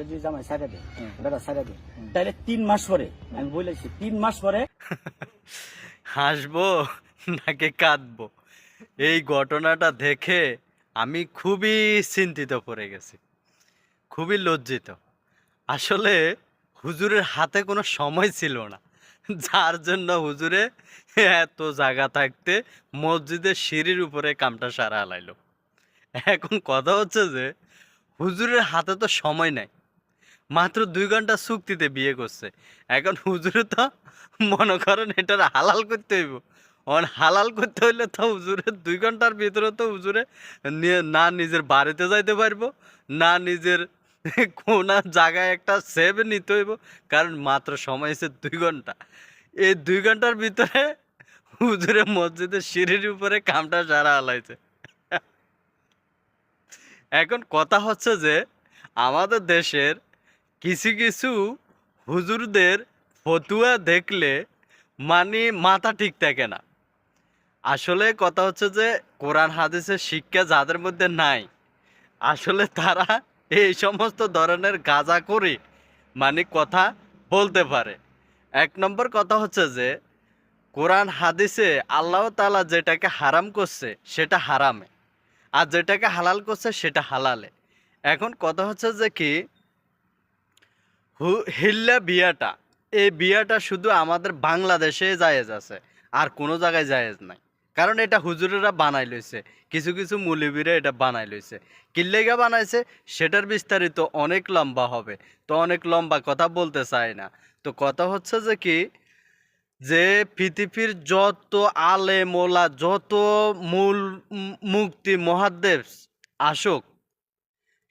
যদি জামাই ছাড়া দেয়, বেটা ছাড়া দেয়, তাহলে 3 মাস পরে, আমি বলেছি 3 মাস পরে হাসবো নাকি কাঁদবো, এই ঘটনাটা দেখে আমি খুবই চিন্তিত পড়ে গেছি, খুবই লজ্জিত। আসলে হুজুরের হাতে কোনো সময় ছিল না, যার জন্য হুজুরে এত জায়গা থাকতে মসজিদের সিঁড়ির উপরে কামটা সারা হালাইলো। এখন কথা হচ্ছে যে হুজুরের হাতে তো সময় নাই, মাত্র 2 ঘন্টা চুক্তিতে বিয়ে করছে। এখন হুজুরে তো মনে করেন এটার হালাল করতে হইব। হালাল করতে হইলে তো হুজুরের 2 ঘন্টার ভিতরে তো হুজুরে না নিজের বাড়িতে যাইতে পারবো, না নিজের কোন জায়গায় একটা সেভ নিতে হইব, কারণ মাত্র সময় হচ্ছে 2 ঘন্টা। এই 2 ঘন্টার ভিতরে হুজুরে মসজিদের সিঁড়ির উপরে কামটা সারা হালাইছে। এখন কথা হচ্ছে যে আমাদের দেশের কিছু কিছু হুজুরদের ফতুয়া দেখলে মানে মাথা ঠিক থাকে না। আসলে কথা হচ্ছে যে কোরআন হাদিসের শিক্ষা যাদের মধ্যে নাই, আসলে তারা এই সমস্ত ধরনের গাঁজা করে মানে কথা বলতে পারে। 1 নম্বর কথা হচ্ছে যে কোরআন হাদিসে আল্লাহ তাআলা যেটাকে হারাম করছে সেটা হারামে, আর যেটাকে হালাল করছে সেটা হালালে। এখন কথা হচ্ছে যে কি হিল্লা বিয়াটা, এই বিয়াটা শুধু আমাদের বাংলাদেশে জায়েজ আছে, আর কোনো জায়গায় জায়েজ নাই। কারণ এটা হুজুরেরা বানাই লইছে, কিছু কিছু মৌলবীরা এটা বানাই লইছে। কিল্লেগা বানাইছে সেটার বিস্তারিত অনেক লম্বা হবে, তো অনেক লম্বা কথা বলতে চাই না। তো কথা হচ্ছে যে কি যে পৃথিবীর যত আলে মোলা, যত মূল মুক্তি মহাদ্দেশ আসুক,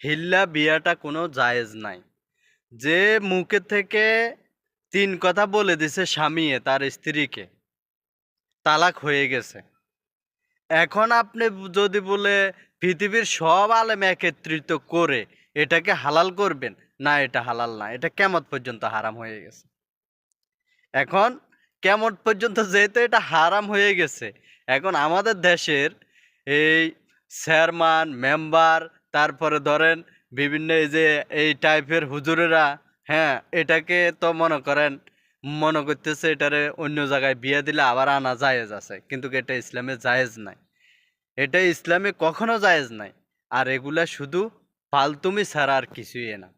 হিল্লা বিয়াটা কোনো জায়েজ নাই। যে মুখে থেকে 3 কথা বলে দিছে স্বামীয়ে তার স্ত্রীকে, তালাক হয়ে গেছে। এখন আপনি যদি বলে পৃথিবীর সব আলেম একত্রিত করে এটাকে হালাল করবেন, না এটা হালাল না, এটা কিয়ামত পর্যন্ত হারাম হয়ে গেছে। এখন কিয়ামত পর্যন্ত যেহেতু এটা হারাম হয়ে গেছে, এখন আমাদের দেশের এই চেয়ারম্যান মেম্বার, তারপরে ধরেন বিভিন্ন এই যে এই টাইপের হুজুরেরা, হ্যাঁ এটাকে তো মনে করেন মনে করতেছে এটারে অন্য জায়গায় বিয়ে দিলে আবার আনা জায়েজ আছে, কিন্তু এটা ইসলামে জায়েজ নাই, এটা ইসলামে কখনো জায়েজ নাই। আর এগুলা শুধু ফালতুমি ছাড়া আর কিছুই না।